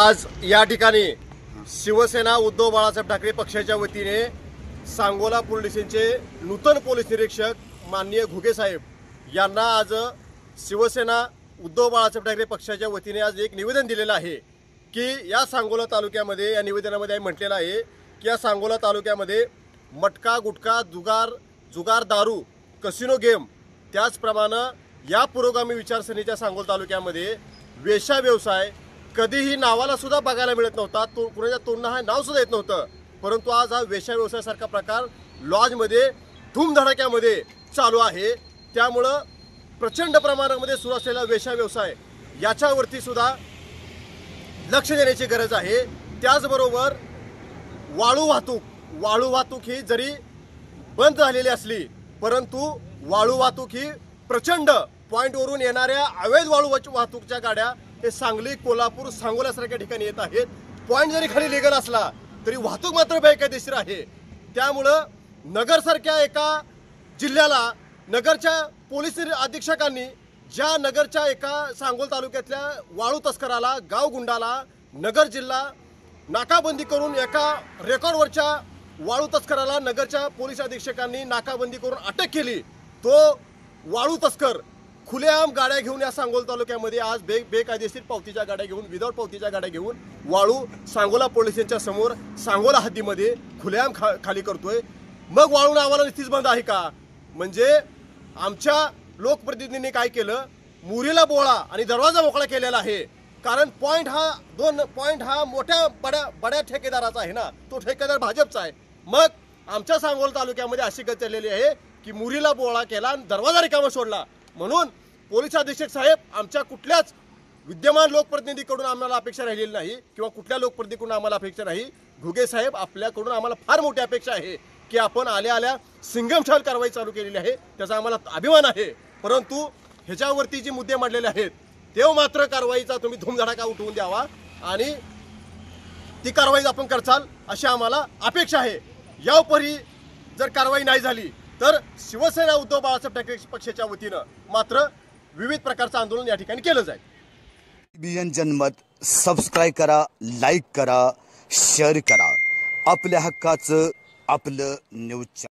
आज या ठिकाणी शिवसेना उद्धव बाळासाहेब ठाकरे पक्षाच्या वतीने सांगोला पोलीस स्टेशनचे नूतन पोलीस निरीक्षक माननीय घुगे साहेब यांना आज शिवसेना उद्धव बाळासाहेब ठाकरे पक्षाच्या वतीने आज एक निवेदन दिलेलं आहे की या सांगोला तालुक्यामध्ये या निवेदनामध्ये म्हटलेलं आहे की या सांगोला तालुक्यामध्ये मटका गुटखा जुगार दारू कसिनो गेम त्याचप्रमाणे या पुरोगामी विचारसरणीच्या सांगोला तालुक्यामध्ये वेश्या व्यवसाय कधीही नावाला सुद्धा बघायला मिळत नव्हता, तो कुणाच्या तोंडाला हा नाव सुद्धा येत नव्हतं, परंतु आज हा वेश्या व्यवसायासारखा प्रकार लॉजमध्ये धूमधडाक्यामध्ये चालू आहे। त्यामुळं प्रचंड प्रमाणामध्ये सुरू असलेला वेश्या व्यवसाय याच्यावरती सुद्धा लक्ष देण्याची गरज आहे। त्याचबरोबर वाळू वाहतूक ही जरी बंद झालेली असली परंतु वाळू वाहतूक ही प्रचंड पॉइंटवरून येणाऱ्या अवैध वाळू वाहतूकच्या गाड्या हे सांगली कोल्हापूर सांगोल्यासारख्या ठिकाणी येत आहेत। पॉइंट जरी खाली लिगल असला तरी वाहतूक मात्र बेकायदेशीर आहे। त्यामुळं नगरसारख्या एका जिल्ह्याला नगरच्या पोलीस अधीक्षकांनी ज्या नगरच्या एका सांगोल तालुक्यातल्या वाळू तस्कराला गावगुंडाला नगर जिल्हा नाकाबंदी करून एका रेकॉर्डवरच्या वाळू तस्कराला नगरच्या पोलीस अधीक्षकांनी नाकाबंदी करून अटक केली। तो वाळू तस्कर खुलेआम गाड्या घेऊन या सांगोला तालुक्यामध्ये आज बेकायदेशीर पावतीच्या गाड्या घेऊन विदाउट पावतीच्या गाड्या घेऊन वाळू सांगोला पोलीस स्टेशनच्या समोर सांगोला हद्दीमध्ये खुलेआम खाली करतोय। मग वाळू नावाला नुसतीच बंद आहे का? म्हणजे आमच्या लोकप्रतिनिधींनी काय केलं, मुरीला बोळा आणि दरवाजा मोकळा केलेला आहे। कारण पॉइंट हा मोठ्या बड्या ठेकेदाराचा आहे ना, तो ठेकेदार भाजपचा आहे। मग आमच्या सांगोला तालुक्यामध्ये अशी गत चाललेली आहे की मुरीला बोळा केला आणि दरवाजा रिकामा सोडला। म्हणून पोलीस अधीक्षक साहेब आमच्या कुठल्याच विद्यमान लोकप्रतिनिधीकडून आम्हाला अपेक्षा राहिलेली नाही किंवा कुठल्या लोकप्रतिनिधीकडून आम्हाला अपेक्षा नाही। घुगे साहेब आपल्याकडून आम्हाला फार मोठी अपेक्षा आहे की आपण आल्या सिंगमशाल कारवाई चालू केलेली आहे, त्याचा आम्हाला अभिमान आहे। परंतु ह्याच्यावरती जी मुद्दे मांडलेले आहेत तेव्हा मात्र कारवाईचा तुम्ही धूमधडाका उठवून द्यावा आणि ती कारवाई आपण करचाल अशी आम्हाला अपेक्षा आहे। यापरी जर कारवाई नाही झाली तर शिवसेना उद्धव बाळासाहेब ठाकरे पक्षाच्या वतीनं मात्र विविध प्रकारचं आंदोलन या ठिकाणी केलं जाईल। बीएन जनमत सबस्क्राइब करा, लाईक करा, शेअर करा। आपल्या हक्काचं आपलं न्यूज